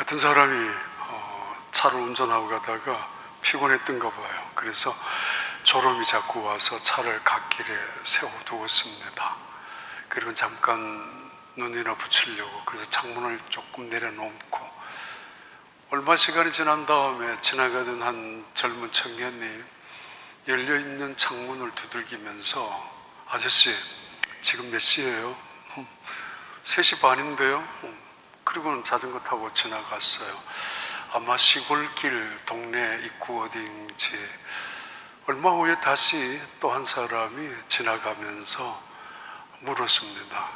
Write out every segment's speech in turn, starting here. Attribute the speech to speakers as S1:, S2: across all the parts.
S1: 어떤 사람이 차를 운전하고 가다가 피곤했던가 봐요. 그래서 졸음이 자꾸 와서 차를 갓길에 세워두었습니다. 그리고 잠깐 눈이나 붙이려고 그래서 창문을 조금 내려놓고, 얼마 시간이 지난 다음에 지나가던 한 젊은 청년이 열려있는 창문을 두들기면서 아저씨 지금 몇 시예요? 3시 반인데요? 그리고는 자전거 타고 지나갔어요. 아마 시골길 동네 입구 어딘지. 얼마 후에 다시 또 한 사람이 지나가면서 물었습니다.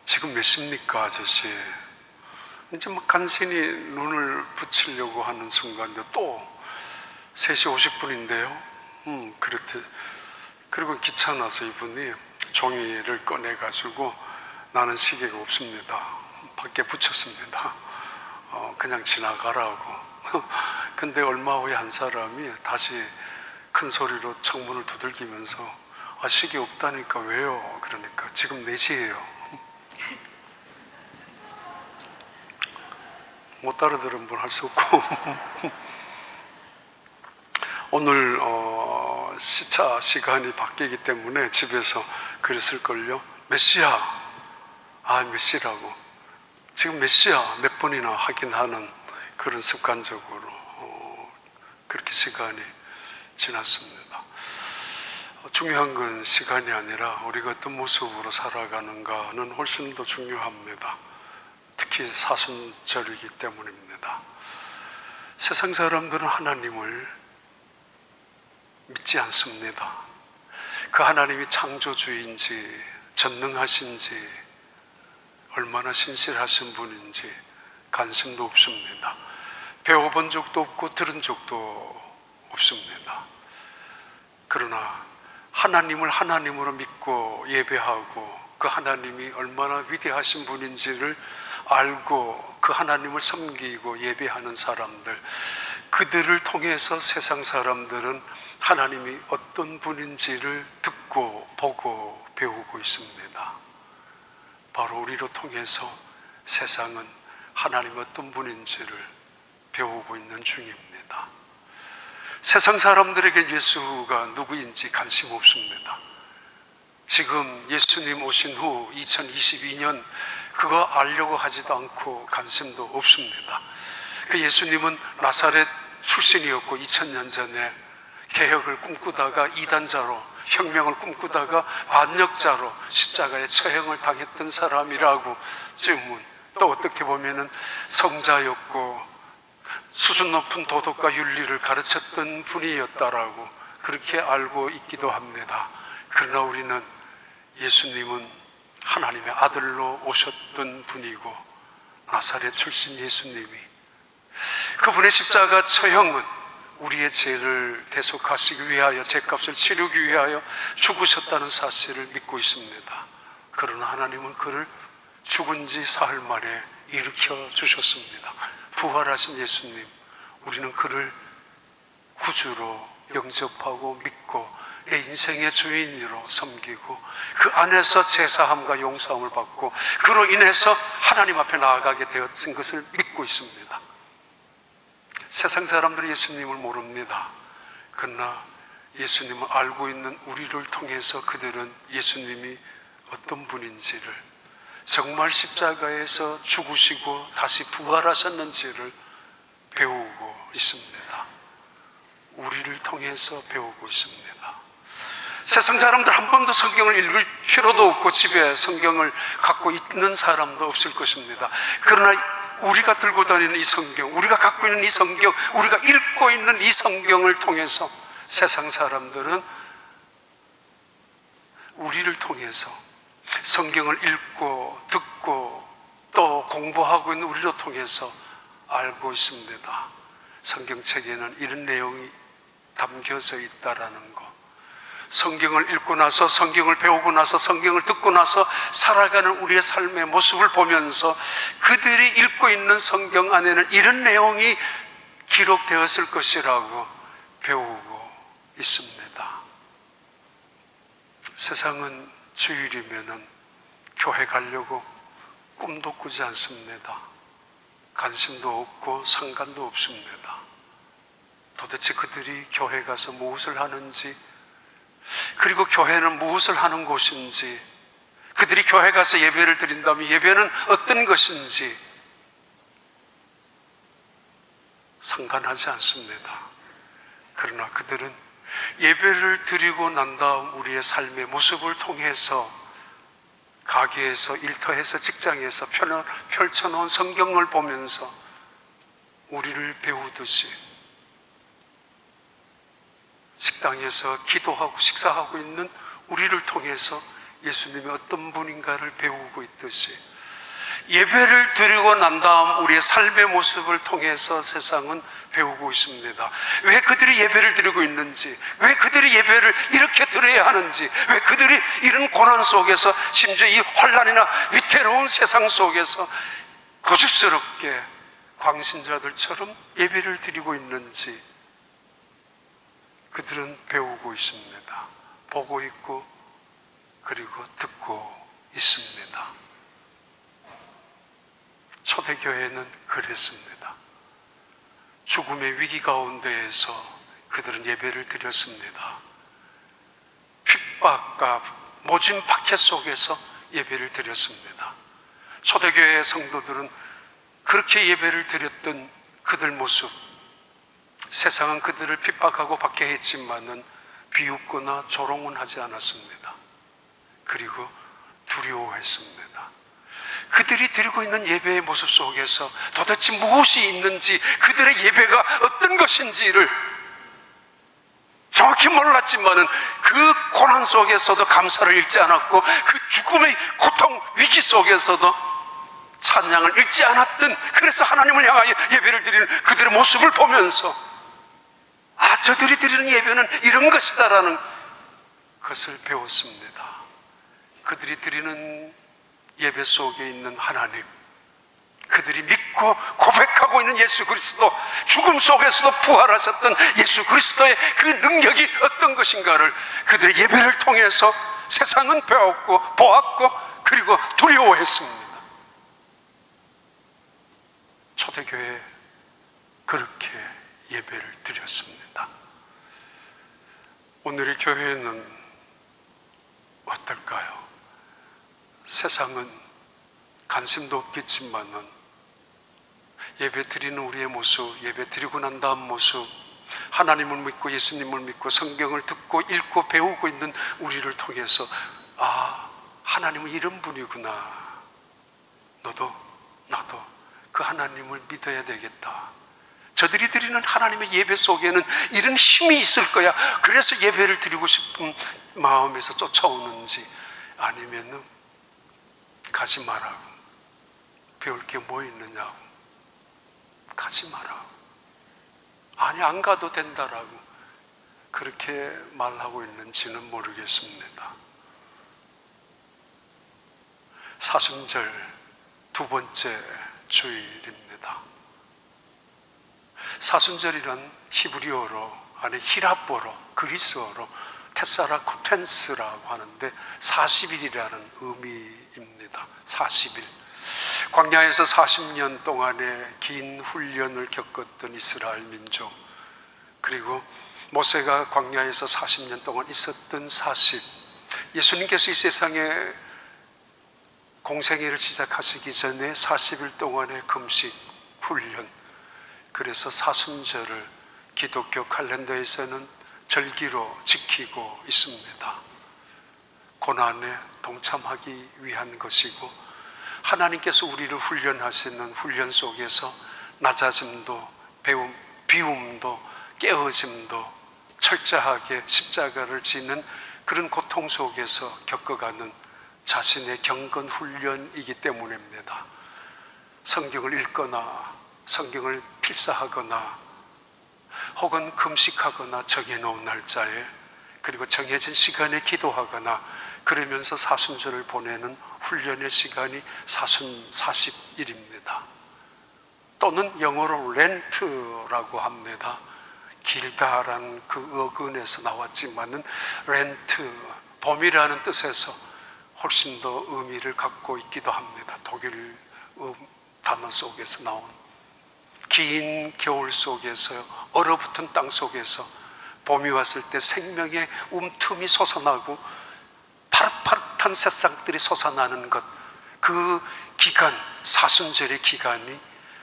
S1: 지금 몇 시입니까 아저씨? 이제 막 간신히 눈을 붙이려고 하는 순간에 또 3시 50분인데요? 그렇대. 그리고 귀찮아서 이분이 종이를 꺼내가지고 나는 시계가 없습니다. 밖에 붙였습니다. 그냥 지나가라고. 근데 얼마 후에 한 사람이 다시 큰 소리로 창문을 두들기면서 시계 없다니까 왜요? 그러니까 지금 4시예요. 못 따라들은 분 할 수 없고. 오늘 시차 시간이 바뀌기 때문에 집에서 그랬을걸요. 몇 시야? 몇 시라고. 지금 몇 시야? 몇 분이나 확인하는 그런 습관적으로 그렇게 시간이 지났습니다. 중요한 건 시간이 아니라 우리가 어떤 모습으로 살아가는가는 훨씬 더 중요합니다. 특히 사순절이기 때문입니다. 세상 사람들은 하나님을 믿지 않습니다. 그 하나님이 창조주인지 전능하신지 얼마나 신실하신 분인지 관심도 없습니다. 배워본 적도 없고 들은 적도 없습니다. 그러나 하나님을 하나님으로 믿고 예배하고 그 하나님이 얼마나 위대하신 분인지를 알고 그 하나님을 섬기고 예배하는 사람들, 그들을 통해서 세상 사람들은 하나님이 어떤 분인지를 듣고 보고 배우고 있습니다. 바로 우리로 통해서 세상은 하나님이 어떤 분인지를 배우고 있는 중입니다. 세상 사람들에게 예수가 누구인지 관심 없습니다. 지금 예수님 오신 후 2022년 그거 알려고 하지도 않고 관심도 없습니다. 예수님은 나사렛 출신이었고 2000년 전에 개혁을 꿈꾸다가 이단자로, 혁명을 꿈꾸다가 반역자로 십자가에 처형을 당했던 사람이라고 증문. 또 어떻게 보면은 성자였고 수준 높은 도덕과 윤리를 가르쳤던 분이었다라고 그렇게 알고 있기도 합니다. 그러나 우리는 예수님은 하나님의 아들로 오셨던 분이고 나사렛 출신 예수님이 그분의 십자가 처형은 우리의 죄를 대속하시기 위하여, 죄값을 치르기 위하여 죽으셨다는 사실을 믿고 있습니다. 그러나 하나님은 그를 죽은 지 사흘 만에 일으켜 주셨습니다. 부활하신 예수님, 우리는 그를 구주로 영접하고 믿고 내 인생의 주인으로 섬기고 그 안에서 제사함과 용서함을 받고 그로 인해서 하나님 앞에 나아가게 되었던 것을 믿고 있습니다. 세상 사람들은 예수님을 모릅니다. 그러나 예수님을 알고 있는 우리를 통해서 그들은 예수님이 어떤 분인지를, 정말 십자가에서 죽으시고 다시 부활하셨는지를 배우고 있습니다. 우리를 통해서 배우고 있습니다. 세상 사람들 한 번도 성경을 읽을 필요도 없고 집에 성경을 갖고 있는 사람도 없을 것입니다. 그러나 우리가 들고 다니는 이 성경, 우리가 갖고 있는 이 성경, 우리가 읽고 있는 이 성경을 통해서 세상 사람들은 우리를 통해서 성경을 읽고 듣고 또 공부하고 있는 우리를 통해서 알고 있습니다. 성경책에는 이런 내용이 담겨져 있다라는 것. 성경을 읽고 나서, 성경을 배우고 나서, 성경을 듣고 나서 살아가는 우리의 삶의 모습을 보면서 그들이 읽고 있는 성경 안에는 이런 내용이 기록되었을 것이라고 배우고 있습니다. 세상은 주일이면은 교회 가려고 꿈도 꾸지 않습니다. 관심도 없고 상관도 없습니다. 도대체 그들이 교회 가서 무엇을 하는지, 그리고 교회는 무엇을 하는 곳인지, 그들이 교회 가서 예배를 드린다면 예배는 어떤 것인지 상관하지 않습니다. 그러나 그들은 예배를 드리고 난 다음 우리의 삶의 모습을 통해서 가게에서, 일터에서, 직장에서 펼쳐놓은 성경을 보면서 우리를 배우듯이 식당에서 기도하고 식사하고 있는 우리를 통해서 예수님이 어떤 분인가를 배우고 있듯이 예배를 드리고 난 다음 우리의 삶의 모습을 통해서 세상은 배우고 있습니다. 왜 그들이 예배를 드리고 있는지, 왜 그들이 예배를 이렇게 드려야 하는지, 왜 그들이 이런 고난 속에서, 심지어 이 환난이나 위태로운 세상 속에서 고집스럽게 광신자들처럼 예배를 드리고 있는지 그들은 배우고 있습니다. 보고 있고 그리고 듣고 있습니다. 초대교회는 그랬습니다. 죽음의 위기 가운데에서 그들은 예배를 드렸습니다. 핍박과 모진 박해 속에서 예배를 드렸습니다. 초대교회의 성도들은 그렇게 예배를 드렸던 그들 모습, 세상은 그들을 핍박하고 박해했지만은 비웃거나 조롱은 하지 않았습니다. 그리고 두려워했습니다. 그들이 드리고 있는 예배의 모습 속에서 도대체 무엇이 있는지, 그들의 예배가 어떤 것인지를 정확히 몰랐지만은 그 고난 속에서도 감사를 잃지 않았고, 그 죽음의 고통, 위기 속에서도 찬양을 잃지 않았던, 그래서 하나님을 향하여 예배를 드리는 그들의 모습을 보면서 아, 저들이 드리는 예배는 이런 것이다라는 것을 배웠습니다. 그들이 드리는 예배 속에 있는 하나님, 그들이 믿고 고백하고 있는 예수 그리스도, 죽음 속에서도 부활하셨던 예수 그리스도의 그 능력이 어떤 것인가를 그들의 예배를 통해서 세상은 배웠고 보았고 그리고 두려워했습니다. 초대교회 그렇게 예배를 드렸습니다. 오늘의 교회는 어떨까요? 세상은 관심도 없겠지만은 예배 드리는 우리의 모습, 예배 드리고 난 다음 모습, 하나님을 믿고 예수님을 믿고 성경을 듣고 읽고 배우고 있는 우리를 통해서 아, 하나님은 이런 분이구나, 너도 나도 그 하나님을 믿어야 되겠다. 저들이 드리는 하나님의 예배 속에는 이런 힘이 있을 거야. 그래서 예배를 드리고 싶은 마음에서 쫓아오는지, 아니면은 가지 마라고, 배울 게 뭐 있느냐고, 가지 마라, 아니 안 가도 된다라고 그렇게 말하고 있는지는 모르겠습니다. 사순절 두 번째 주일입니다. 사순절이란 히브리어로, 아니 히랍어로, 그리스어로 테사라쿠텐스라고 하는데 40일이라는 의미입니다. 40일. 광야에서 40년 동안의 긴 훈련을 겪었던 이스라엘 민족, 그리고 모세가 광야에서 40년 동안 있었던 40, 예수님께서 이 세상에 공생애를 시작하시기 전에 40일 동안의 금식 훈련, 그래서 사순절을 기독교 칼렌더에서는 절기로 지키고 있습니다. 고난에 동참하기 위한 것이고, 하나님께서 우리를 훈련하시는 훈련 속에서 낮아짐도, 비움도, 깨어짐도 철저하게 십자가를 지는 그런 고통 속에서 겪어가는 자신의 경건 훈련이기 때문입니다. 성경을 읽거나 성경을 필사하거나 혹은 금식하거나 정해놓은 날짜에, 그리고 정해진 시간에 기도하거나 그러면서 사순절을 보내는 훈련의 시간이 사순 40일입니다. 또는 영어로 렌트라고 합니다. 길다라는 그 어근에서 나왔지만은 렌트, 봄이라는 뜻에서 훨씬 더 의미를 갖고 있기도 합니다. 독일 단어 속에서 나온 긴 겨울 속에서, 얼어붙은 땅 속에서 봄이 왔을 때 생명의 움틈이 솟아나고 파릇파릇한 새싹들이 솟아나는 것, 그 기간, 사순절의 기간이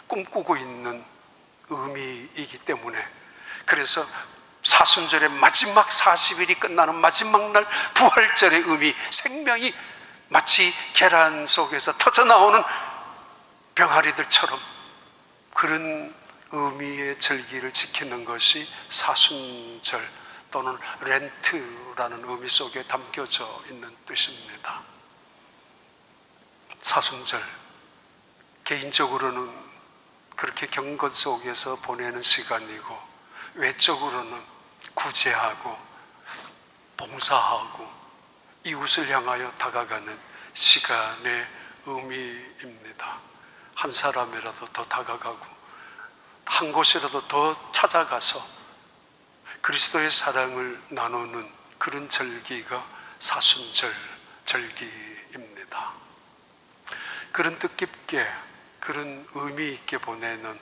S1: 꿈꾸고 있는 의미이기 때문에, 그래서 사순절의 마지막 40일이 끝나는 마지막 날 부활절의 의미, 생명이 마치 계란 속에서 터져나오는 병아리들처럼 그런 의미의 절기를 지키는 것이 사순절 또는 렌트라는 의미 속에 담겨져 있는 뜻입니다. 사순절, 개인적으로는 그렇게 경건 속에서 보내는 시간이고, 외적으로는 구제하고 봉사하고 이웃을 향하여 다가가는 시간의 의미입니다. 한 사람이라도 더 다가가고 한 곳이라도 더 찾아가서 그리스도의 사랑을 나누는 그런 절기가 사순절 절기입니다. 그런 뜻깊게, 그런 의미 있게 보내는,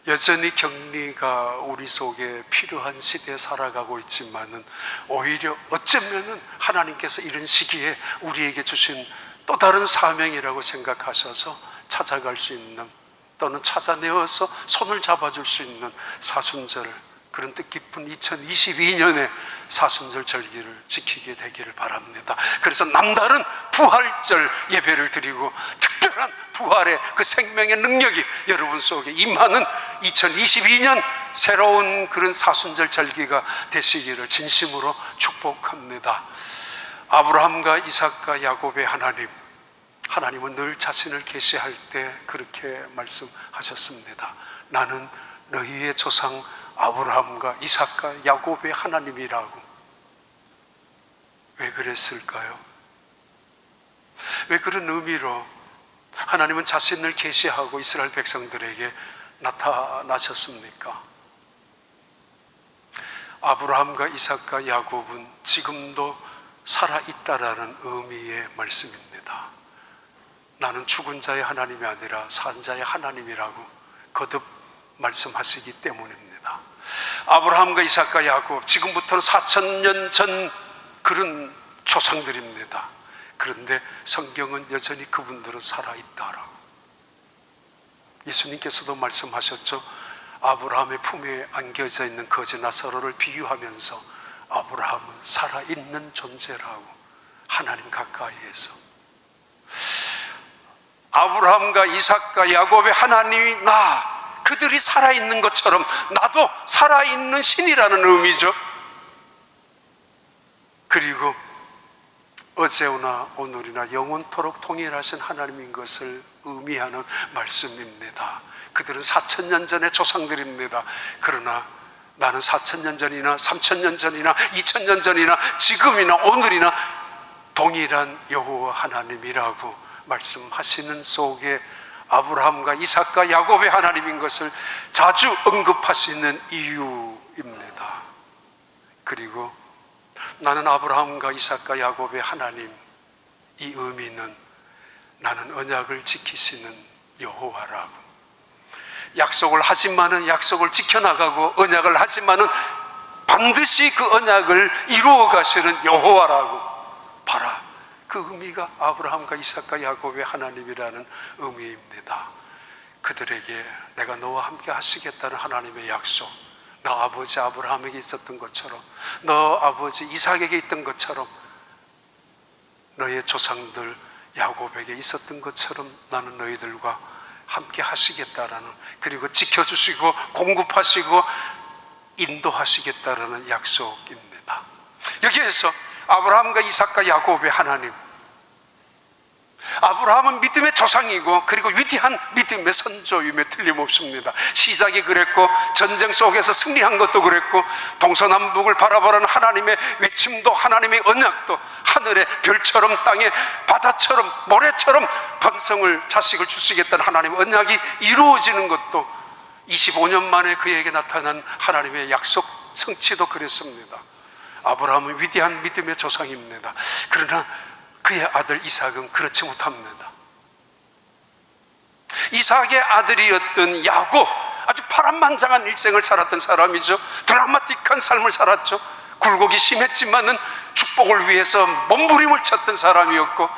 S1: 여전히 격리가 우리 속에 필요한 시대에 살아가고 있지만은 오히려 어쩌면은 하나님께서 이런 시기에 우리에게 주신 또 다른 사명이라고 생각하셔서 찾아갈 수 있는, 또는 찾아내어서 손을 잡아줄 수 있는 사순절, 그런 뜻깊은 2022년의 사순절 절기를 지키게 되기를 바랍니다. 그래서 남다른 부활절 예배를 드리고 특별한 부활의 그 생명의 능력이 여러분 속에 임하는 2022년 새로운 그런 사순절 절기가 되시기를 진심으로 축복합니다. 아브라함과 이삭과 야곱의 하나님, 하나님은 늘 자신을 계시할 때 그렇게 말씀하셨습니다. 나는 너희의 조상 아브라함과 이삭과 야곱의 하나님이라고. 왜 그랬을까요? 왜 그런 의미로 하나님은 자신을 계시하고 이스라엘 백성들에게 나타나셨습니까? 아브라함과 이삭과 야곱은 지금도 살아있다라는 의미의 말씀입니다. 나는 죽은 자의 하나님이 아니라 산 자의 하나님이라고 거듭 말씀하시기 때문입니다. 아브라함과 이삭과 야곱, 지금부터는 4,000년 전 그런 조상들입니다. 그런데 성경은 여전히 그분들은 살아있다라고. 예수님께서도 말씀하셨죠. 아브라함의 품에 안겨져 있는 거지 나사로를 비유하면서 아브라함은 살아있는 존재라고, 하나님 가까이에서. 아브라함과 이삭과 야곱의 하나님이 그들이 살아있는 것처럼 나도 살아있는 신이라는 의미죠. 그리고 어제나 오늘이나 영원토록 동일하신 하나님인 것을 의미하는 말씀입니다. 그들은 4,000년 전의 조상들입니다. 그러나 나는 4,000년 전이나 3,000년 전이나 2,000년 전이나 지금이나 오늘이나 동일한 여호와 하나님이라고 말씀하시는 속에 아브라함과 이삭과 야곱의 하나님인 것을 자주 언급하시는 이유입니다. 그리고 나는 아브라함과 이삭과 야곱의 하나님, 이 의미는 나는 언약을 지키시는 여호와라고. 약속을 하지만은 약속을 지켜나가고, 언약을 하지만은 반드시 그 언약을 이루어 가시는 여호와라고. 봐라, 그 의미가 아브라함과 이삭과 야곱의 하나님이라는 의미입니다. 그들에게 내가 너와 함께 하시겠다는 하나님의 약속, 너 아버지 아브라함에게 있었던 것처럼, 너 아버지 이삭에게 있던 것처럼, 너의 조상들 야곱에게 있었던 것처럼 나는 너희들과 함께 하시겠다라는, 그리고 지켜주시고 공급하시고 인도하시겠다라는 약속입니다. 여기에서 아브라함과 이삭과 야곱의 하나님, 아브라함은 믿음의 조상이고 그리고 위대한 믿음의 선조임에 틀림없습니다. 시작이 그랬고, 전쟁 속에서 승리한 것도 그랬고, 동서남북을 바라보라는 하나님의 외침도, 하나님의 언약도, 하늘의 별처럼 땅의 바다처럼 모래처럼 번성을, 자식을 주시겠다는 하나님의 언약이 이루어지는 것도, 25년 만에 그에게 나타난 하나님의 약속 성취도 그랬습니다. 아브라함은 위대한 믿음의 조상입니다. 그러나 그의 아들 이삭은 그렇지 못합니다. 이삭의 아들이었던 야곱, 아주 파란만장한 일생을 살았던 사람이죠. 드라마틱한 삶을 살았죠. 굴곡이 심했지만은 축복을 위해서 몸부림을 쳤던 사람이었고,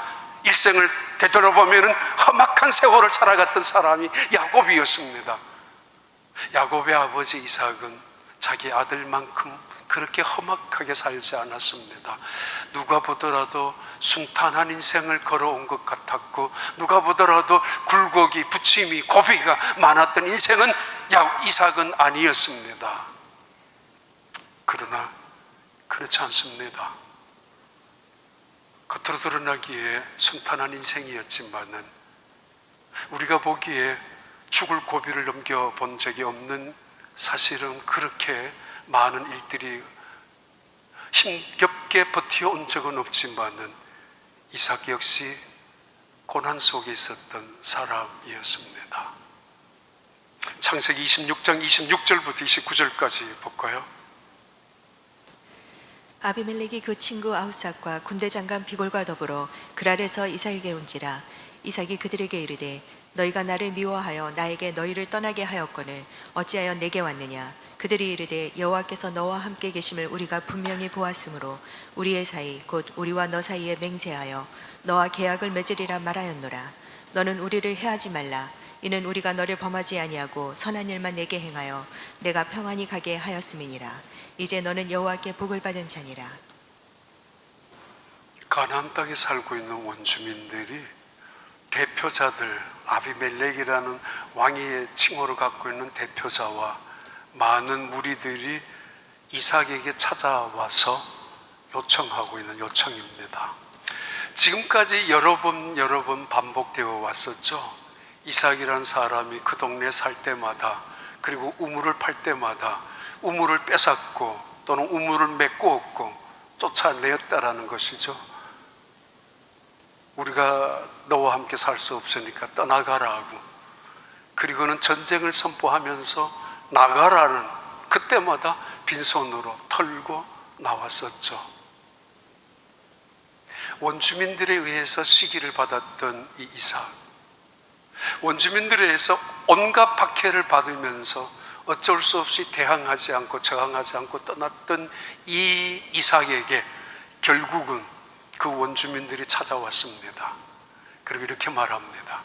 S1: 일생을 되돌아보면은 험악한 세월을 살아갔던 사람이 야곱이었습니다. 야곱의 아버지 이삭은 자기 아들만큼 그렇게 험악하게 살지 않았습니다. 누가 보더라도 순탄한 인생을 걸어온 것 같았고, 누가 보더라도 굴곡이, 부침이, 고비가 많았던 인생은 이삭은 아니었습니다. 그러나 그렇지 않습니다. 겉으로 드러나기에 순탄한 인생이었지만은 우리가 보기에 죽을 고비를 넘겨본 적이 없는, 사실은 그렇게 많은 일들이 힘겹게 버텨온 적은 없지만은 이삭 역시 고난 속에 있었던 사람이었습니다. 창세기 26장 26절부터 29절까지 볼까요?
S2: 아비멜렉이 그 친구 아우삭과 군대 장관 비골과 더불어 그랄에서 이삭에게 온지라. 이삭이 그들에게 이르되 너희가 나를 미워하여 나에게 너희를 떠나게 하였거늘 어찌하여 내게 왔느냐. 그들이 이르되 여호와께서 너와 함께 계심을 우리가 분명히 보았으므로 우리의 사이 곧 우리와 너 사이에 맹세하여 너와 계약을 맺으리라 말하였노라. 너는 우리를 해하지 말라. 이는 우리가 너를 범하지 아니하고 선한 일만 내게 행하여 내가 평안히 가게 하였음이니라. 이제 너는 여호와께 복을 받은 자니라.
S1: 가나안 땅에 살고 있는 원주민들이 대표자들, 아비멜렉이라는 왕의 칭호를 갖고 있는 대표자와 많은 무리들이 이삭에게 찾아와서 요청하고 있는 요청입니다. 지금까지 여러 번 반복되어 왔었죠. 이삭이라는 사람이 그 동네에 살 때마다, 그리고 우물을 팔 때마다 우물을 뺏었고 또는 우물을 메꾸었고 쫓아내었다라는 것이죠. 우리가 너와 함께 살 수 없으니까 떠나가라 하고, 그리고는 전쟁을 선포하면서 나가라는, 그때마다 빈손으로 털고 나왔었죠. 원주민들에 의해서 시기를 받았던 이 이삭, 원주민들에 의해서 온갖 박해를 받으면서 어쩔 수 없이 대항하지 않고 저항하지 않고 떠났던 이 이삭에게 결국은 그 원주민들이 찾아왔습니다. 그리고 이렇게 말합니다.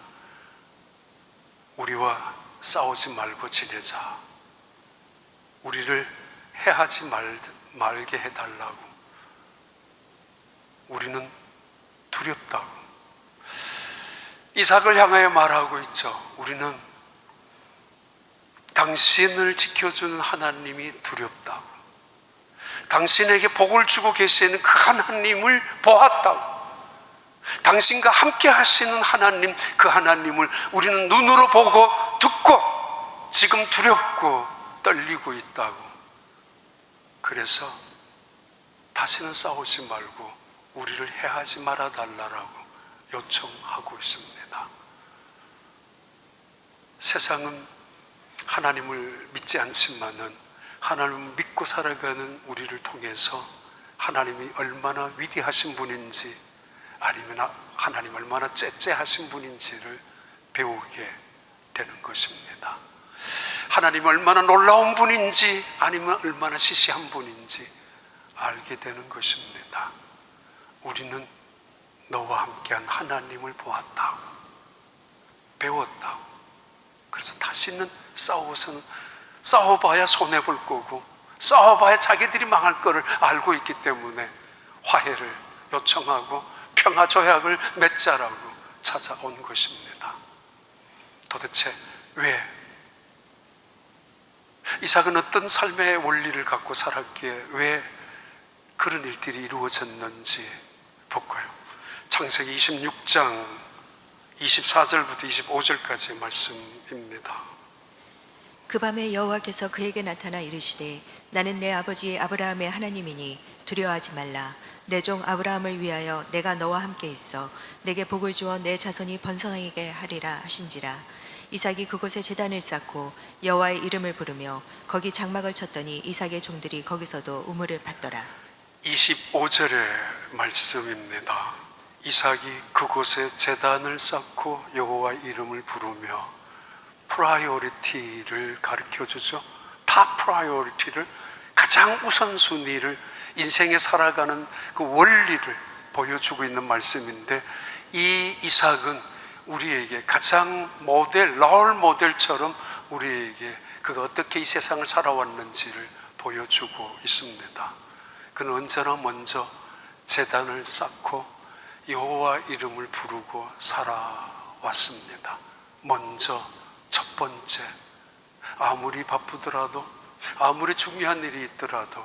S1: 우리와 싸우지 말고 지내자. 우리를 해하지 말게 해달라고. 우리는 두렵다고. 이삭을 향하여 말하고 있죠. 우리는 당신을 지켜주는 하나님이 두렵다고. 당신에게 복을 주고 계시는 그 하나님을 보았다고. 당신과 함께 하시는 하나님, 그 하나님을 우리는 눈으로 보고 듣고 지금 두렵고 떨리고 있다고. 그래서 다시는 싸우지 말고 우리를 해하지 말아 달라고 요청하고 있습니다. 세상은 하나님을 믿지 않지만은 하나님을 믿고 살아가는 우리를 통해서 하나님이 얼마나 위대하신 분인지, 아니면 하나님 얼마나 째째하신 분인지를 배우게 되는 것입니다. 하나님 얼마나 놀라운 분인지, 아니면 얼마나 시시한 분인지 알게 되는 것입니다. 우리는 너와 함께한 하나님을 보았다고, 배웠다고. 그래서 다시는 싸워봐야 손해볼 거고, 싸워봐야 자기들이 망할 거를 알고 있기 때문에 화해를 요청하고 평화 조약을 맺자라고 찾아온 것입니다. 도대체 왜 이삭은 어떤 삶의 원리를 갖고 살았기에 왜 그런 일들이 이루어졌는지 볼까요? 창세기 26장 24절부터 25절까지의 말씀입니다.
S2: 그 밤에 여호와께서 그에게 나타나 이르시되 나는 내 아버지 아브라함의 하나님이니 두려워하지 말라. 내 종 아브라함을 위하여 내가 너와 함께 있어 내게 복을 주어 내 자손이 번성하게 하리라 하신지라. 이삭이 그곳에 제단을 쌓고 여호와의 이름을 부르며 거기 장막을 쳤더니 이삭의 종들이 거기서도 우물을 팠더라.
S1: 25절의 말씀입니다. 이삭이 그곳에 제단을 쌓고 여호와의 이름을 부르며 프라이오리티를 가르쳐 주죠. 탑 프라이오리티를, 가장 우선순위를, 인생에 살아가는 그 원리를 보여주고 있는 말씀인데, 이 이삭은 우리에게 가장 모델, 롤 모델처럼 우리에게 그가 어떻게 이 세상을 살아왔는지를 보여주고 있습니다. 그는 언제나 먼저 제단을 쌓고 여호와 이름을 부르고 살아왔습니다. 먼저, 첫 번째, 아무리 바쁘더라도, 아무리 중요한 일이 있더라도,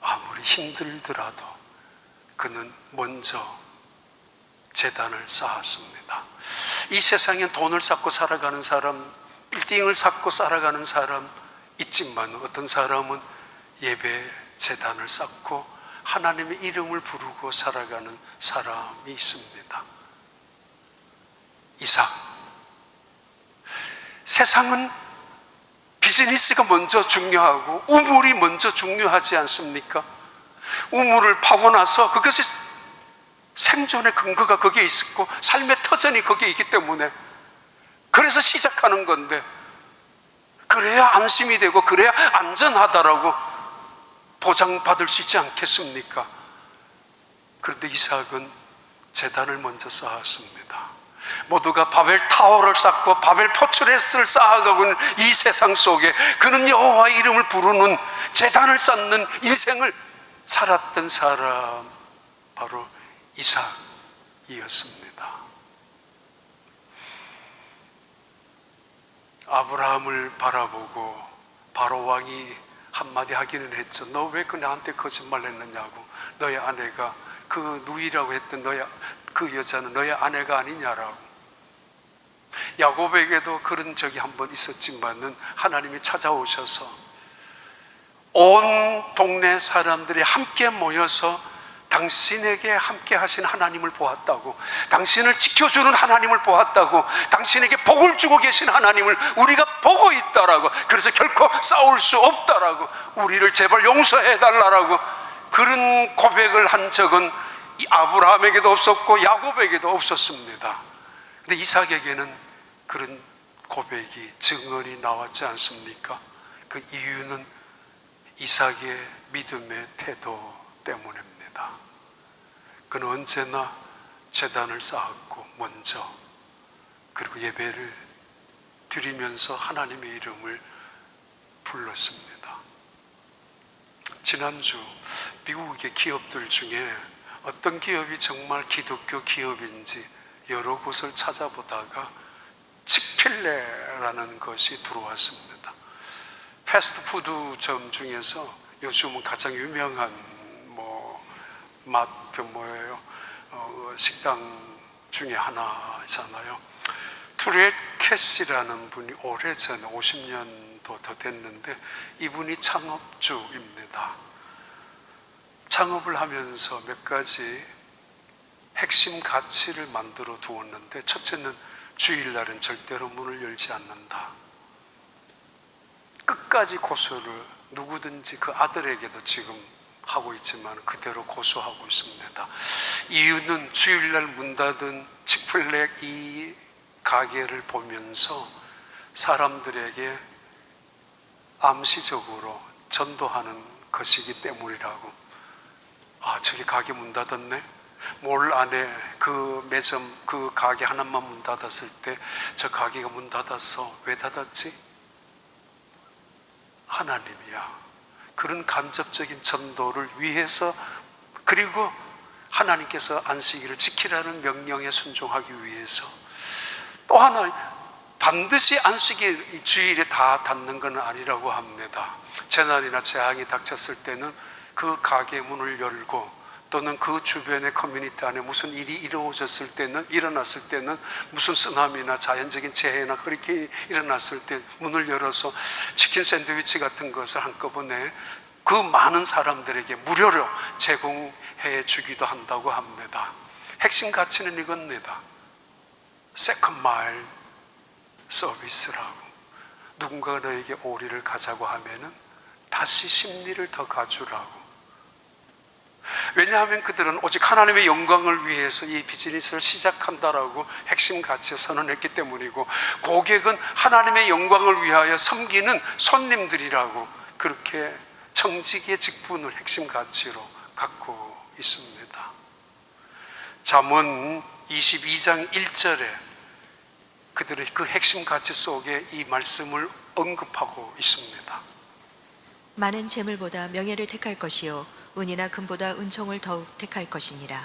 S1: 아무리 힘들더라도 그는 먼저 제단을 쌓았습니다. 이 세상에 돈을 쌓고 살아가는 사람, 빌딩을 쌓고 살아가는 사람 있지만, 어떤 사람은 예배 제단을 쌓고 하나님의 이름을 부르고 살아가는 사람이 있습니다. 이삭. 세상은 비즈니스가 먼저 중요하고 우물이 먼저 중요하지 않습니까? 우물을 파고 나서 그것이 생존의 근거가 거기에 있었고 삶의 터전이 거기에 있기 때문에, 그래서 시작하는 건데, 그래야 안심이 되고 그래야 안전하다라고 보장받을 수 있지 않겠습니까? 그런데 이삭은 제단을 먼저 쌓았습니다. 모두가 바벨 타워를 쌓고 바벨 포트레스를 쌓아가고 있는 이 세상 속에 그는 여호와의 이름을 부르는 제단을 쌓는 인생을 살았던 사람, 바로 이삭이었습니다. 아브라함을 바라보고 바로 왕이 한마디 하기는 했죠. 너 왜 그 나한테 거짓말 했느냐고. 너의 아내가, 그 누이라고 했던 그 여자는 너의 아내가 아니냐라고. 야곱에게도 그런 적이 한 번 있었지만은 하나님이 찾아오셔서 온 동네 사람들이 함께 모여서 당신에게 함께 하신 하나님을 보았다고, 당신을 지켜주는 하나님을 보았다고, 당신에게 복을 주고 계신 하나님을 우리가 보고 있다라고, 그래서 결코 싸울 수 없다라고, 우리를 제발 용서해달라라고 그런 고백을 한 적은 아브라함에게도 없었고 야곱에게도 없었습니다. 근데 이삭에게는 그런 고백이, 증언이 나왔지 않습니까? 그 이유는 이삭의 믿음의 태도 때문입니다. 그는 언제나 제단을 쌓았고 먼저, 그리고 예배를 드리면서 하나님의 이름을 불렀습니다. 지난주 미국의 기업들 중에 어떤 기업이 정말 기독교 기업인지 여러 곳을 찾아보다가 치필레라는 것이 들어왔습니다. 패스트푸드점 중에서 요즘은 가장 유명한 식당 중에 하나잖아요. 투렛 캐시라는 분이 오래전에 50년도 더 됐는데, 이분이 창업주입니다. 창업을 하면서 몇 가지 핵심 가치를 만들어 두었는데, 첫째는 주일날은 절대로 문을 열지 않는다. 끝까지 고소를 누구든지, 그 아들에게도 지금 하고 있지만 그대로 고소하고 있습니다. 이유는 주일날 문 닫은 치플렉 이 가게를 보면서 사람들에게 암시적으로 전도하는 것이기 때문이라고. 아, 저기 가게 문 닫았네? 몰 안에 그 매점, 그 가게 하나만 문 닫았을 때 저 가게가 문 닫았어. 왜 닫았지? 하나님이야. 그런 간접적인 전도를 위해서, 그리고 하나님께서 안식일을 지키라는 명령에 순종하기 위해서, 또 하나 반드시 안식일 주일에 다 닫는 건 아니라고 합니다. 재난이나 재앙이 닥쳤을 때는 그 가게 문을 열고, 또는 그 주변의 커뮤니티 안에 무슨 일이 일어났을 때는 무슨 쓰나미나 자연적인 재해나 그렇게 일어났을 때 문을 열어서 치킨 샌드위치 같은 것을 한꺼번에 그 많은 사람들에게 무료로 제공해 주기도 한다고 합니다. 핵심 가치는 이겁니다. 세컨드 마일 서비스라고. 누군가 너에게 오리를 가자고 하면은 다시 10리를 더 가주라고. 왜냐하면 그들은 오직 하나님의 영광을 위해서 이 비즈니스를 시작한다라고 핵심 가치에 선언했기 때문이고, 고객은 하나님의 영광을 위하여 섬기는 손님들이라고 그렇게 청지기의 직분을 핵심 가치로 갖고 있습니다. 잠언 22장 1절에 그들의 그 핵심 가치 속에 이 말씀을 언급하고 있습니다.
S2: 많은 재물보다 명예를 택할 것이요 은이나 금보다 은총을 더욱 택할 것이니라.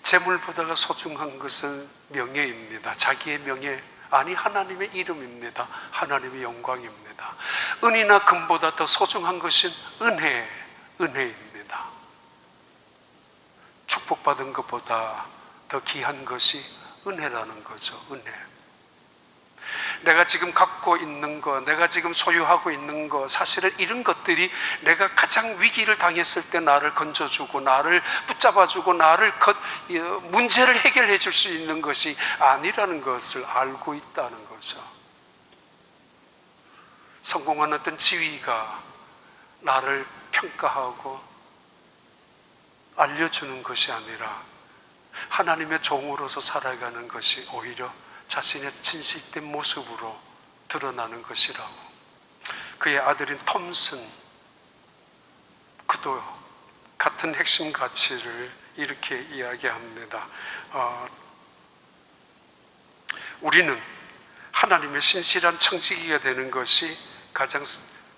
S1: 재물보다가 소중한 것은 명예입니다. 자기의 명예, 아니 하나님의 이름입니다. 하나님의 영광입니다. 은이나 금보다 더 소중한 것은 은혜입니다. 축복받은 것보다 더 귀한 것이 은혜라는 거죠. 은혜. 내가 지금 갖고 있는 거, 내가 지금 소유하고 있는 거, 사실은 이런 것들이 내가 가장 위기를 당했을 때 나를 건져주고 나를 붙잡아주고 나를 문제를 해결해 줄 수 있는 것이 아니라는 것을 알고 있다는 거죠. 성공한 어떤 지위가 나를 평가하고 알려주는 것이 아니라 하나님의 종으로서 살아가는 것이 오히려 자신의 진실된 모습으로 드러나는 것이라고. 그의 아들인 톰슨, 그도 같은 핵심 가치를 이렇게 이야기합니다. 우리는 하나님의 신실한 청지기가 되는 것이 가장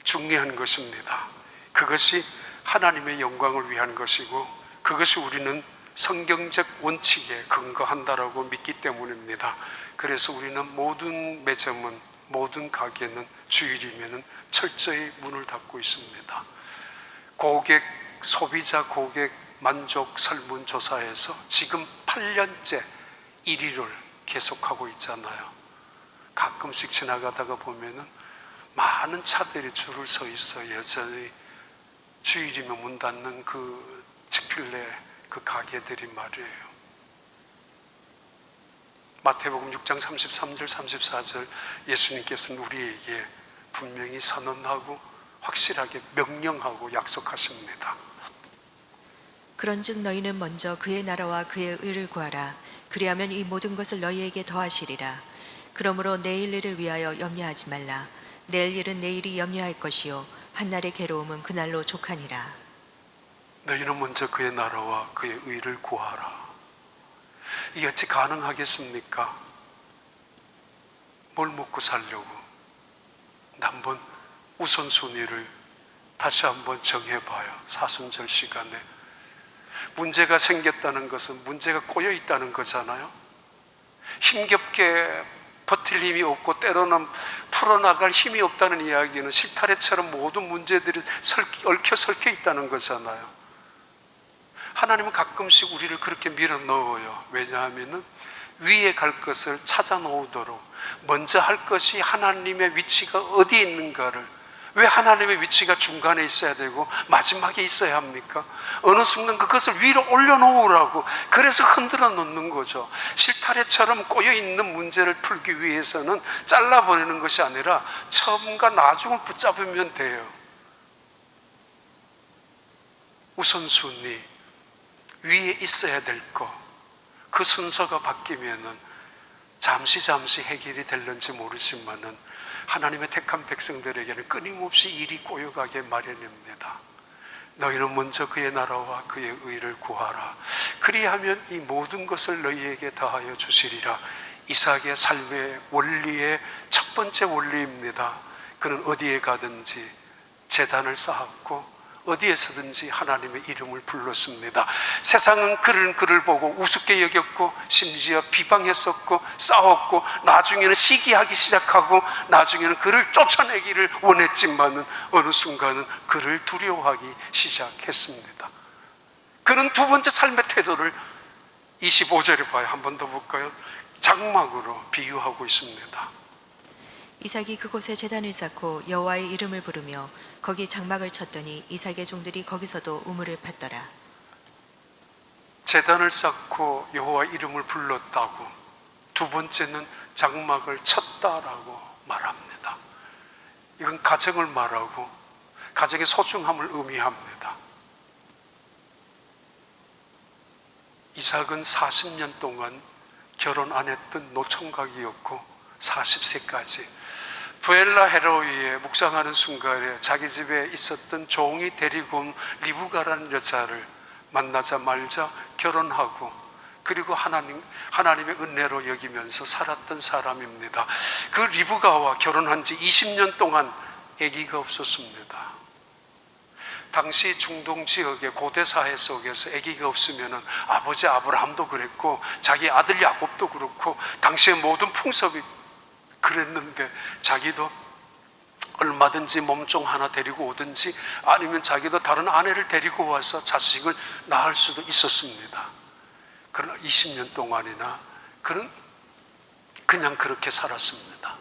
S1: 중요한 것입니다. 그것이 하나님의 영광을 위한 것이고, 그것이 우리는 성경적 원칙에 근거한다라고 믿기 때문입니다. 그래서 우리는 모든 매점은, 모든 가게는 주일이면 철저히 문을 닫고 있습니다. 소비자 고객 만족 설문조사에서 지금 8년째 1위를 계속하고 있잖아요. 가끔씩 지나가다가 보면은 많은 차들이 줄을 서 있어 여전히 주일이면 문 닫는 그 치필레 그 가게들이 말이에요. 마태복음 6장 33절 34절 예수님께서는 우리에게 분명히 선언하고 확실하게 명령하고 약속하십니다.
S2: 그런즉 너희는 먼저 그의 나라와 그의 의를 구하라. 그리하면 이 모든 것을 너희에게 더하시리라. 그러므로 내일 일을 위하여 염려하지 말라. 내일 일은 내일이 염려할 것이요 한날의 괴로움은 그날로 족하니라.
S1: 너희는 먼저 그의 나라와 그의 의를 구하라. 이게 어찌 가능하겠습니까? 뭘 먹고 살려고? 한번 우선순위를 다시 한번 정해봐요. 사순절 시간에 문제가 생겼다는 것은 문제가 꼬여 있다는 거잖아요. 힘겹게 버틸 힘이 없고 때로는 풀어나갈 힘이 없다는 이야기는 실타래처럼 모든 문제들이 얽혀 설켜 있다는 거잖아요. 하나님은 가끔씩 우리를 그렇게 밀어 넣어요. 왜냐하면 위에 갈 것을 찾아 놓도록, 먼저 할 것이 하나님의 위치가 어디에 있는가를. 왜 하나님의 위치가 중간에 있어야 되고 마지막에 있어야 합니까? 어느 순간 그것을 위로 올려놓으라고. 그래서 흔들어 놓는 거죠. 실타래처럼 꼬여있는 문제를 풀기 위해서는 잘라버리는 것이 아니라 처음과 나중을 붙잡으면 돼요. 우선순위, 위에 있어야 될 거, 그 순서가 바뀌면은 잠시 해결이 될는지 모르지만은 하나님의 택한 백성들에게는 끊임없이 일이 꼬여가게 마련입니다. 너희는 먼저 그의 나라와 그의 의를 구하라. 그리하면 이 모든 것을 너희에게 더하여 주시리라. 이삭의 삶의 원리의 첫 번째 원리입니다. 그는 어디에 가든지 제단을 쌓았고 어디에서든지 하나님의 이름을 불렀습니다. 세상은 그를 보고 우습게 여겼고 심지어 비방했었고 싸웠고 나중에는 시기하기 시작하고 나중에는 그를 쫓아내기를 원했지만은 어느 순간은 그를 두려워하기 시작했습니다. 그는 두 번째 삶의 태도를 25절에 봐요. 한 번 더 볼까요? 장막으로 비유하고 있습니다.
S2: 이삭이 그곳에 제단을 쌓고 여호와의 이름을 부르며 거기 장막을 쳤더니 이삭의 종들이 거기서도 우물을 팠더라.
S1: 제단을 쌓고 여호와 이름을 불렀다고, 두 번째는 장막을 쳤다라고 말합니다. 이건 가정을 말하고 가정의 소중함을 의미합니다. 이삭은 40년 동안 결혼 안 했던 노총각이었고 40세까지 부엘라 헤로이에 묵상하는 순간에 자기 집에 있었던 종이 데리고 온 리브가라는 여자를 만나자마자 결혼하고 그리고 하나님의 은혜로 여기면서 살았던 사람입니다. 그 리브가와 결혼한 지 20년 동안 아기가 없었습니다. 당시 중동 지역의 고대 사회 속에서 아기가 없으면 아버지 아브라함도 그랬고 자기 아들 야곱도 그렇고 당시의 모든 풍습이 그랬는데 자기도 얼마든지 몸종 하나 데리고 오든지 아니면 자기도 다른 아내를 데리고 와서 자식을 낳을 수도 있었습니다. 그러나 20년 동안이나 그는 그냥 그렇게 살았습니다.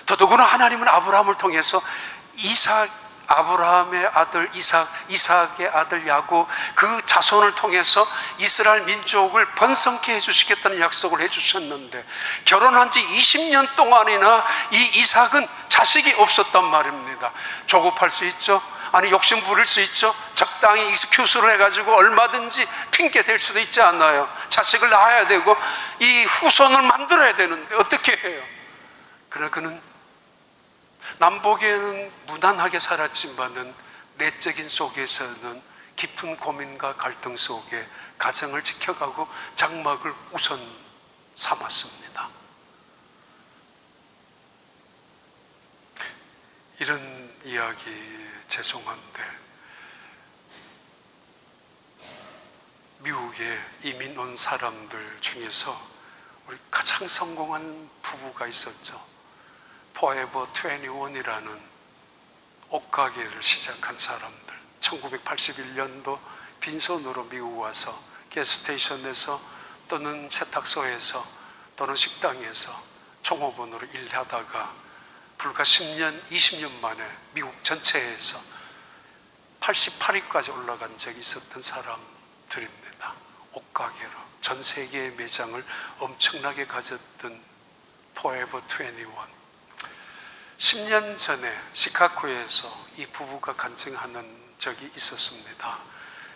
S1: 더더구나 하나님은 아브라함을 통해서 아브라함의 아들 이삭의 아들 야곱 그 자손을 통해서 이스라엘 민족을 번성케 해주시겠다는 약속을 해주셨는데 결혼한 지 20년 동안이나 이 이삭은 자식이 없었단 말입니다. 조급할 수 있죠. 아니 욕심 부릴 수 있죠. 적당히 익스큐스를 해가지고 얼마든지 핑계 댈 수도 있지 않나요? 자식을 낳아야 되고 이 후손을 만들어야 되는데 어떻게 해요? 그러나 그는 남보기에는 무난하게 살았지만은 내적인 속에서는 깊은 고민과 갈등 속에 가정을 지켜가고 장막을 우선 삼았습니다. 이런 이야기 죄송한데 미국에 이민 온 사람들 중에서 우리 가장 성공한 부부가 있었죠. 포에버 21이라는 옷가게를 시작한 사람들 1981년도 빈손으로 미국 와서 게스테이션에서 또는 세탁소에서 또는 식당에서 종업원으로 일하다가 불과 10년, 20년 만에 미국 전체에서 88위까지 올라간 적이 있었던 사람들입니다. 옷가게로 전 세계의 매장을 엄청나게 가졌던 포에버 21. 10년 전에 시카고에서 이 부부가 간증하는 적이 있었습니다.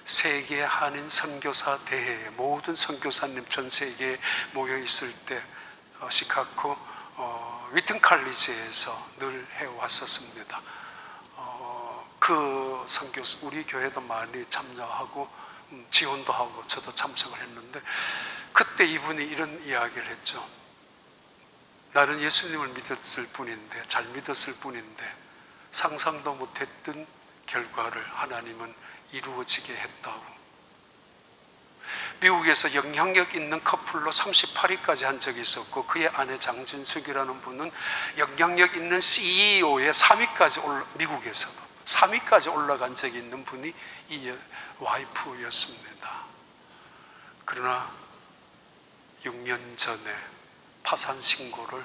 S1: 세계 한인 선교사 대회에 모든 선교사님 전 세계에 모여 있을 때 시카고 위튼 칼리지에서 늘 해왔었습니다. 그 선교사 우리 교회도 많이 참여하고 지원도 하고 저도 참석을 했는데 그때 이분이 이런 이야기를 했죠. 나는 예수님을 믿었을 뿐인데 잘 믿었을 뿐인데 상상도 못했던 결과를 하나님은 이루어지게 했다고. 미국에서 영향력 있는 커플로 38위까지 한 적이 있었고 그의 아내 장진숙이라는 분은 영향력 있는 CEO의 3위까지 미국에서도 3위까지 올라간 적이 있는 분이 이 와이프였습니다. 그러나 6년 전에 파산 신고를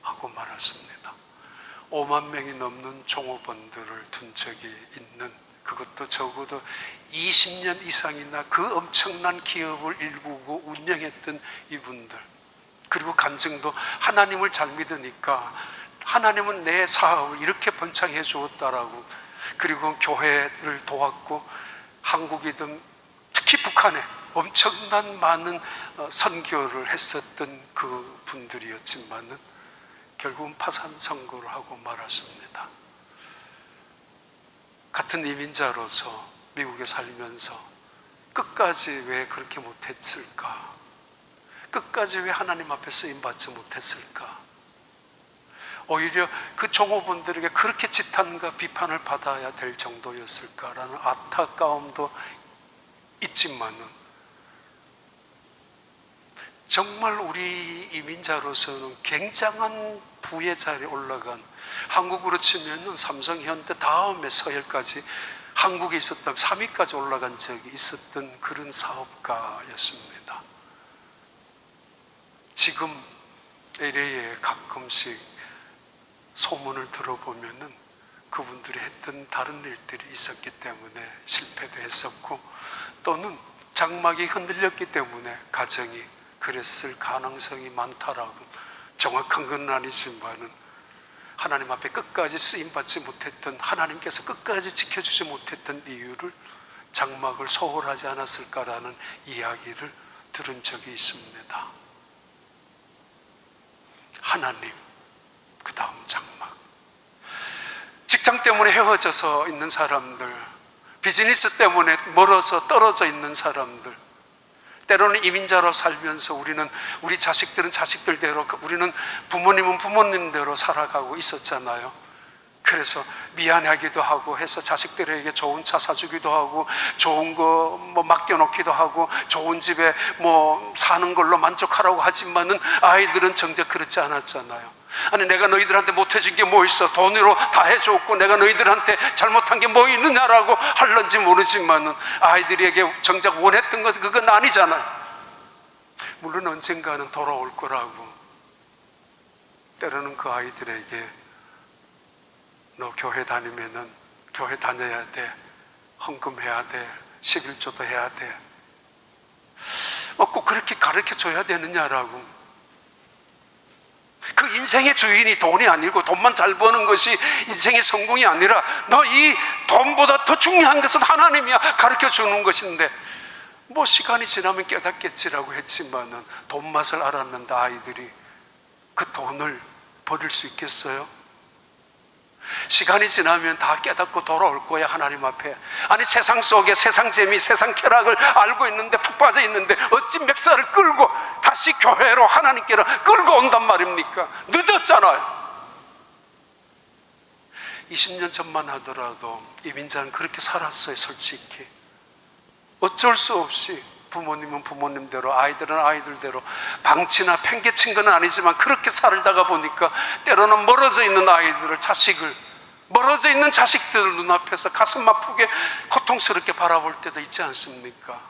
S1: 하고 말았습니다. 5만 명이 넘는 종업원들을 둔 적이 있는 그것도 적어도 20년 이상이나 그 엄청난 기업을 일구고 운영했던 이분들 그리고 간증도 하나님을 잘 믿으니까 하나님은 내 사업을 이렇게 번창해 주었다라고 그리고 교회를 도왔고 한국이든 특히 북한에 엄청난 많은 선교를 했었던 그 분들이었지만은 결국은 파산 선고를 하고 말았습니다. 같은 이민자로서 미국에 살면서 끝까지 왜 그렇게 못했을까? 끝까지 왜 하나님 앞에 쓰임받지 못했을까? 오히려 그 종업원들에게 그렇게 지탄과 비판을 받아야 될 정도였을까라는 안타까움도 있지만은 정말 우리 이민자로서는 굉장한 부의 자리에 올라간 한국으로 치면 삼성, 현대 다음에 서열까지 한국에 있었던 3위까지 올라간 적이 있었던 그런 사업가였습니다. 지금 LA에 가끔씩 소문을 들어보면은 그분들이 했던 다른 일들이 있었기 때문에 실패도 했었고 또는 장막이 흔들렸기 때문에 가정이 그랬을 가능성이 많다라고 정확한 건 아니지만은 하나님 앞에 끝까지 쓰임받지 못했던 하나님께서 끝까지 지켜주지 못했던 이유를 장막을 소홀하지 않았을까라는 이야기를 들은 적이 있습니다. 하나님, 그 다음 장막. 직장 때문에 헤어져서 있는 사람들, 비즈니스 때문에 멀어서 떨어져 있는 사람들, 때로는 이민자로 살면서 우리 자식들은 자식들대로, 우리는 부모님은 부모님대로 살아가고 있었잖아요. 그래서 미안하기도 하고 해서 자식들에게 좋은 차 사주기도 하고, 좋은 거 뭐 맡겨놓기도 하고, 좋은 집에 뭐 사는 걸로 만족하라고 하지만은 아이들은 정작 그렇지 않았잖아요. 아니, 내가 너희들한테 못해준 게 뭐 있어? 돈으로 다 해줬고 내가 너희들한테 잘못한 게 뭐 있느냐라고 할런지 모르지만은 아이들에게 정작 원했던 것은 그건 아니잖아요. 물론 언젠가는 돌아올 거라고. 때로는 그 아이들에게 너 교회 다니면은 교회 다녀야 돼, 헌금해야 돼, 11조도 해야 돼, 꼭 그렇게 가르쳐 줘야 되느냐라고. 그 인생의 주인이 돈이 아니고 돈만 잘 버는 것이 인생의 성공이 아니라 너 이 돈보다 더 중요한 것은 하나님이야 가르쳐 주는 것인데, 뭐 시간이 지나면 깨닫겠지라고 했지만은 돈 맛을 알았는데 아이들이 그 돈을 버릴 수 있겠어요? 시간이 지나면 다 깨닫고 돌아올 거야, 하나님 앞에. 아니, 세상 속에 세상 재미, 세상 쾌락을 알고 있는데, 푹 빠져 있는데 어찌 멱살을 끌고 다시 교회로, 하나님께로 끌고 온단 말입니까? 늦었잖아요. 20년 전만 하더라도 이민자는 그렇게 살았어요. 솔직히 어쩔 수 없이 부모님은 부모님대로, 아이들은 아이들대로 방치나 팽개친 건 아니지만 그렇게 살다가 보니까 때로는 멀어져 있는 아이들을, 자식을, 멀어져 있는 자식들을 눈앞에서 가슴 아프게 고통스럽게 바라볼 때도 있지 않습니까?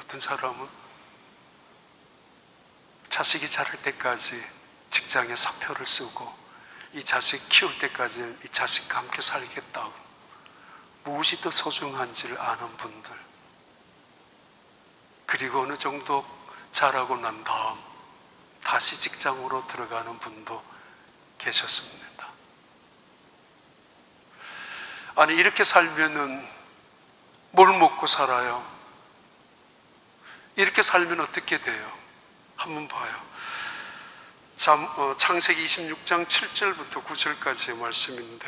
S1: 어떤 사람은 자식이 자랄 때까지 직장에 사표를 쓰고 이 자식 키울 때까지는 이 자식과 함께 살겠다고, 무엇이 더 소중한지를 아는 분들, 그리고 어느 정도 자라고 난 다음 다시 직장으로 들어가는 분도 계셨습니다. 아니, 이렇게 살면은 뭘 먹고 살아요? 이렇게 살면 어떻게 돼요? 한번 봐요. 창세기 26장 7절부터 9절까지의 말씀인데,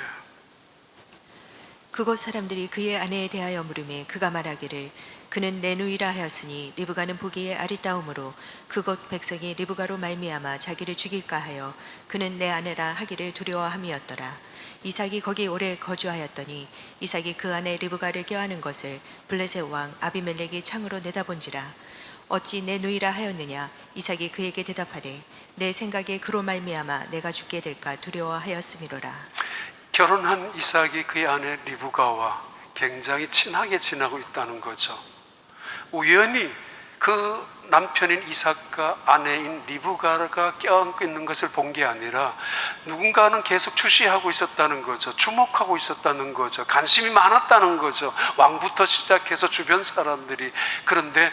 S2: 그곳 사람들이 그의 아내에 대하여 물으매 그가 말하기를 그는 내 누이라 하였으니 리브가는 보기에 아리따움으로 그곳 백성이 리브가로 말미암아 자기를 죽일까 하여 그는 내 아내라 하기를 두려워함이었더라. 이삭이 거기 오래 거주하였더니 이삭이 그 아내 리브가를 껴안은 것을 블레셋 왕 아비멜렉이 창으로 내다본지라. 어찌 내 누이라 하였느냐? 이삭이 그에게 대답하되 내 생각에 그로 말미암아 내가 죽게 될까 두려워하였음이로라.
S1: 결혼한 이삭이 그의 아내 리브가와 굉장히 친하게 지내고 있다는 거죠. 우연히 그 남편인 이삭과 아내인 리브가가 껴안고 있는 것을 본 게 아니라 누군가는 계속 주시하고 있었다는 거죠. 주목하고 있었다는 거죠. 관심이 많았다는 거죠. 왕부터 시작해서 주변 사람들이. 그런데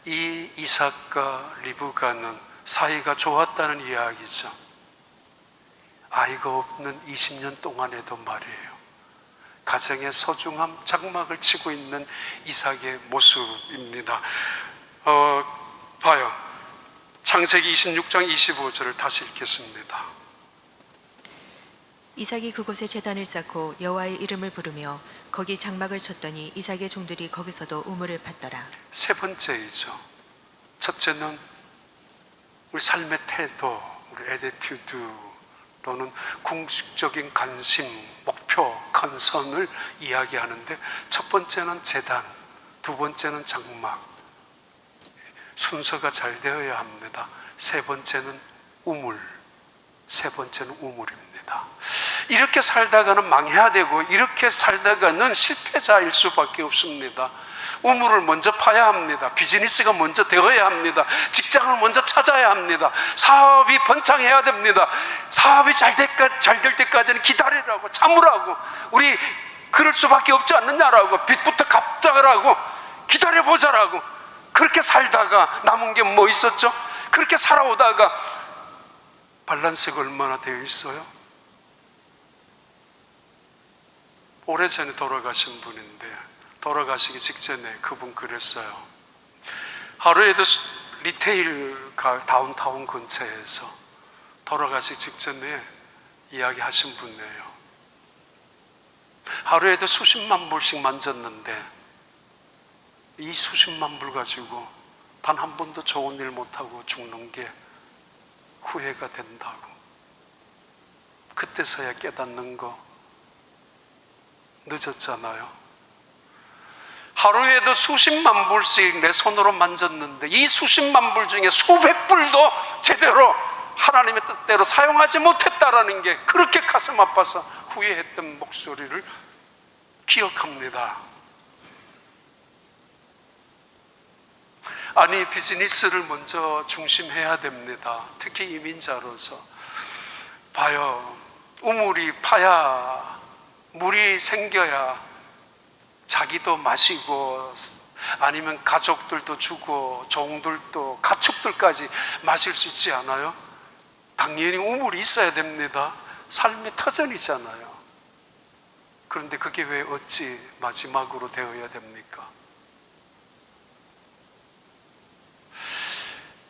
S1: 이 이삭과 리브가는 사이가 좋았다는 이야기죠. 아이가 없는 20년 동안에도 말이에요. 가정의 소중함, 장막을 치고 있는 이삭의 모습입니다. 봐요. 창세기 26장 25절을 다시 읽겠습니다.
S2: 이삭이 그곳에 제단을 쌓고 여호와의 이름을 부르며 거기 장막을 쳤더니 이삭의 종들이 거기서도 우물을 팠더라.
S1: 세 번째이죠. 첫째는 우리 삶의 태도, 우리 에티튜드 또는 궁극적인 관심, 목표, 컨선을 이야기하는데, 첫 번째는 제단, 두 번째는 장막, 순서가 잘 되어야 합니다. 세 번째는 우물, 세 번째는 우물입니다. 이렇게 살다가는 망해야 되고, 이렇게 살다가는 실패자일 수밖에 없습니다. 우물을 먼저 파야 합니다. 비즈니스가 먼저 되어야 합니다. 직장을 먼저 찾아야 합니다. 사업이 번창해야 됩니다. 사업이 잘 될 때까지는 기다리라고, 참으라고, 우리 그럴 수밖에 없지 않느냐라고, 빚부터 갚자라고, 기다려보자라고. 그렇게 살다가 남은 게 뭐 있었죠? 그렇게 살아오다가 밸런스가 얼마나 되어 있어요? 오래전에 돌아가신 분인데 돌아가시기 직전에 그분 그랬어요. 하루에도 리테일 다운타운 근처에서 돌아가시기 직전에 이야기하신 분이에요. 하루에도 수십만 불씩 만졌는데 이 수십만 불 가지고 단 한 번도 좋은 일 못하고 죽는 게 후회가 된다고. 그때서야 깨닫는 거 늦었잖아요. 하루에도 수십만 불씩 내 손으로 만졌는데 이 수십만 불 중에 수백 불도 제대로 하나님의 뜻대로 사용하지 못했다라는 게 그렇게 가슴 아파서 후회했던 목소리를 기억합니다. 아니, 비즈니스를 먼저 중심해야 됩니다. 특히 이민자로서. 봐요, 우물이 파야, 물이 생겨야 자기도 마시고 아니면 가족들도 주고 종들도 가축들까지 마실 수 있지 않아요? 당연히 우물이 있어야 됩니다. 삶의 터전이잖아요. 그런데 그게 왜 어찌 마지막으로 되어야 됩니까?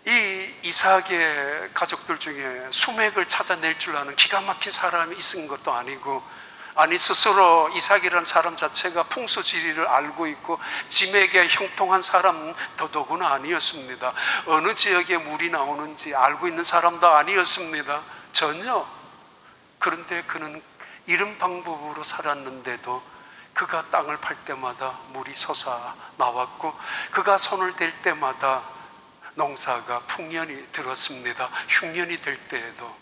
S1: 이 이삭의 가족들 중에 수맥을 찾아낼 줄 아는 기가 막힌 사람이 있은 것도 아니고, 아니 스스로 이삭이라는 사람 자체가 풍수지리를 알고 있고 짐에게 형통한 사람 더더구나 아니었습니다. 어느 지역에 물이 나오는지 알고 있는 사람도 아니었습니다. 전혀. 그런데 그는 이런 방법으로 살았는데도 그가 땅을 팔 때마다 물이 솟아 나왔고 그가 손을 댈 때마다 농사가 풍년이 들었습니다. 흉년이 될 때에도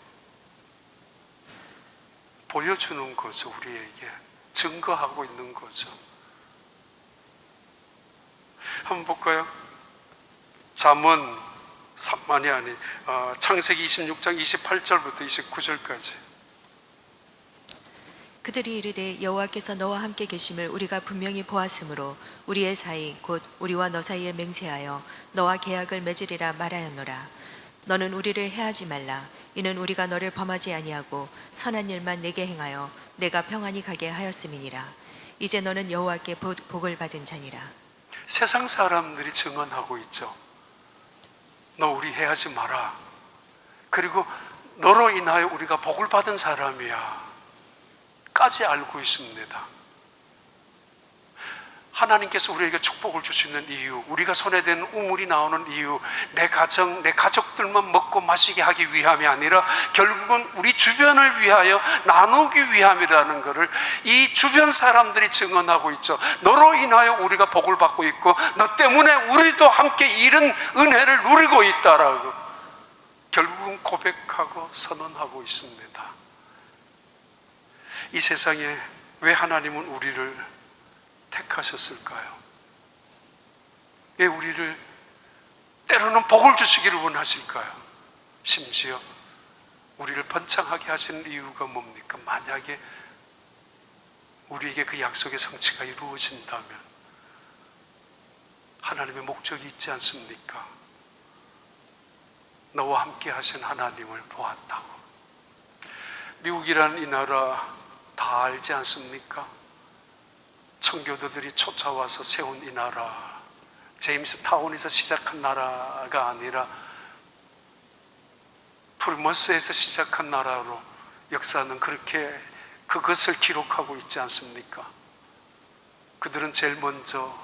S1: 보여주는 거죠. 우리에게 증거하고 있는 거죠. 한번 볼까요? 잠언 창세기 26장 28절부터 29절까지.
S2: 그들이 이르되 여호와께서 너와 함께 계심을 우리가 분명히 보았으므로 우리의 사이 곧 우리와 너 사이에 맹세하여 너와 계약을 맺으리라 말하였노라. 너는 우리를 해하지 말라. 이는 우리가 너를 범하지 아니하고 선한 일만 내게 행하여 내가 평안히 가게 하였음이니라. 이제 너는 여호와께 복을 받은 자니라.
S1: 세상 사람들이 증언하고 있죠. 너 우리 해하지 마라. 그리고 너로 인하여 우리가 복을 받은 사람이야 까지 알고 있습니다. 하나님께서 우리에게 축복을 주시는 이유, 우리가 손에 댄 우물이 나오는 이유, 내 가정, 내 가족들만 먹고 마시게 하기 위함이 아니라 결국은 우리 주변을 위하여 나누기 위함이라는 것을 이 주변 사람들이 증언하고 있죠. 너로 인하여 우리가 복을 받고 있고 너 때문에 우리도 함께 이런 은혜를 누리고 있다라고 결국은 고백하고 선언하고 있습니다. 이 세상에 왜 하나님은 우리를 택하셨을까요? 왜 우리를 때로는 복을 주시기를 원하실까요? 심지어 우리를 번창하게 하시는 이유가 뭡니까? 만약에 우리에게 그 약속의 성취가 이루어진다면 하나님의 목적이 있지 않습니까? 너와 함께 하신 하나님을 보았다고. 미국이라는 이 나라 다 알지 않습니까? 청교도들이 쫓아와서 세운 이 나라, 제임스 타운에서 시작한 나라가 아니라 풀머스에서 시작한 나라로 역사는 그렇게 그것을 기록하고 있지 않습니까? 그들은 제일 먼저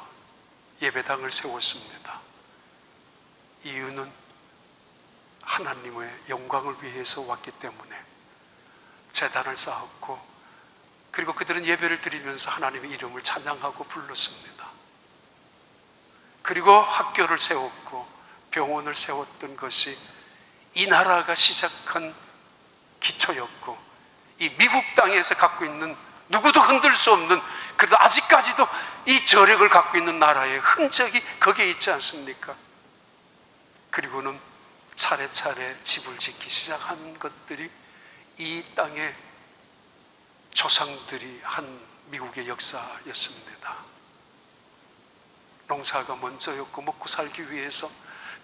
S1: 예배당을 세웠습니다. 이유는 하나님의 영광을 위해서 왔기 때문에 제단을 쌓았고, 그리고 그들은 예배를 드리면서 하나님의 이름을 찬양하고 불렀습니다. 그리고 학교를 세웠고 병원을 세웠던 것이 이 나라가 시작한 기초였고, 이 미국 땅에서 갖고 있는 누구도 흔들 수 없는, 그래도 아직까지도 이 저력을 갖고 있는 나라의 흔적이 거기에 있지 않습니까? 그리고는 차례차례 집을 짓기 시작한 것들이 이 땅에 조상들이 한 미국의 역사였습니다. 농사가 먼저였고 먹고 살기 위해서,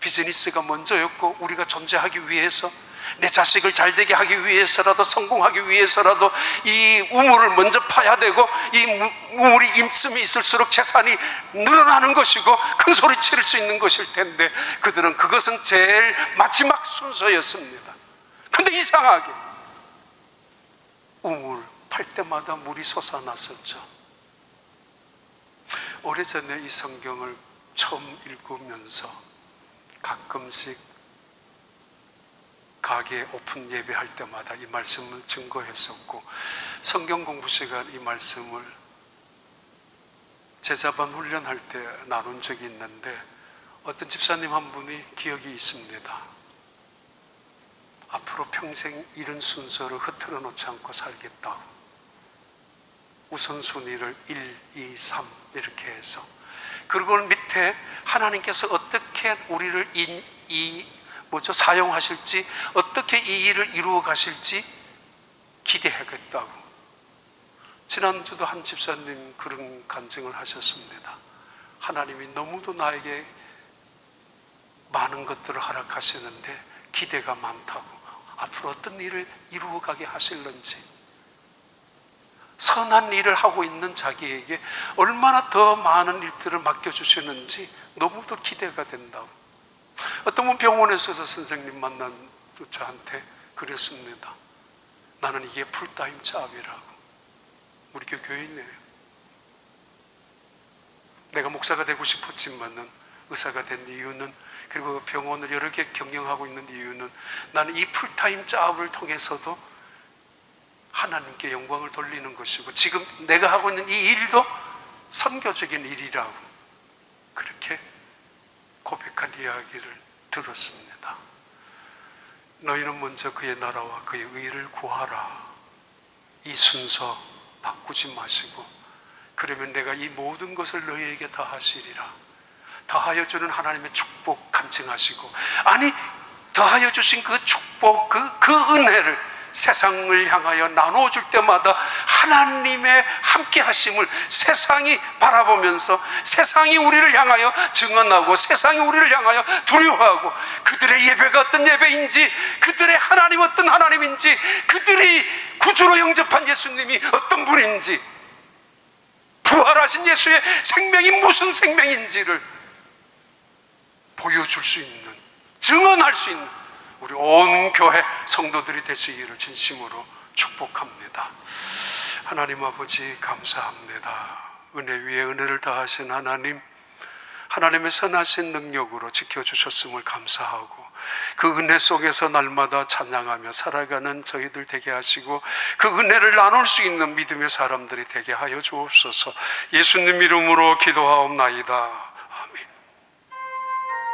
S1: 비즈니스가 먼저였고 우리가 존재하기 위해서 내 자식을 잘되게 하기 위해서라도, 성공하기 위해서라도 이 우물을 먼저 파야 되고, 이 우물이 임씀이 있을수록 재산이 늘어나는 것이고 큰 소리 치를 수 있는 것일 텐데, 그들은 그것은 제일 마지막 순서였습니다. 근데 이상하게 우물 팔 때마다 물이 솟아났었죠. 오래전에 이 성경을 처음 읽으면서 가끔씩 가게 오픈 예배할 때마다 이 말씀을 증거했었고, 성경 공부 시간 이 말씀을 제자반 훈련할 때 나눈 적이 있는데, 어떤 집사님 한 분이 기억이 있습니다. 앞으로 평생 이런 순서를 흐트러 놓지 않고 살겠다고, 우선순위를 1, 2, 3 이렇게 해서, 그리고 밑에 하나님께서 어떻게 우리를 사용하실지, 어떻게 이 일을 이루어 가실지 기대하겠다고. 지난주도 한 집사님 그런 간증을 하셨습니다. 하나님이 너무도 나에게 많은 것들을 허락하시는데 기대가 많다고, 앞으로 어떤 일을 이루어 가게 하실는지, 선한 일을 하고 있는 자기에게 얼마나 더 많은 일들을 맡겨주시는지 너무도 기대가 된다고. 어떤 분 병원에서 선생님 만난 저한테 그랬습니다. 나는 이게 풀타임 잡이라고. 우리 교회인이에요. 내가 목사가 되고 싶었지만은 의사가 된 이유는, 그리고 병원을 여러 개 경영하고 있는 이유는, 나는 이 풀타임 잡을 통해서도 하나님께 영광을 돌리는 것이고, 지금 내가 하고 있는 이 일도 선교적인 일이라고 그렇게 고백한 이야기를 들었습니다. 너희는 먼저 그의 나라와 그의 의를 구하라. 이 순서 바꾸지 마시고, 그러면 내가 이 모든 것을 너희에게 더하시리라. 더하여 주는 하나님의 축복 간증하시고, 아니 더하여 주신 그 축복, 그 은혜를 세상을 향하여 나눠줄 때마다 하나님의 함께 하심을 세상이 바라보면서, 세상이 우리를 향하여 증언하고, 세상이 우리를 향하여 두려워하고, 그들의 예배가 어떤 예배인지, 그들의 하나님 어떤 하나님인지, 그들이 구주로 영접한 예수님이 어떤 분인지, 부활하신 예수의 생명이 무슨 생명인지를 보여줄 수 있는, 증언할 수 있는 우리 온 교회 성도들이 되시기를 진심으로 축복합니다. 하나님 아버지 감사합니다. 은혜 위에 은혜를 더하신 하나님, 하나님의 선하신 능력으로 지켜주셨음을 감사하고, 그 은혜 속에서 날마다 찬양하며 살아가는 저희들 되게 하시고, 그 은혜를 나눌 수 있는 믿음의 사람들이 되게 하여 주옵소서. 예수님 이름으로 기도하옵나이다.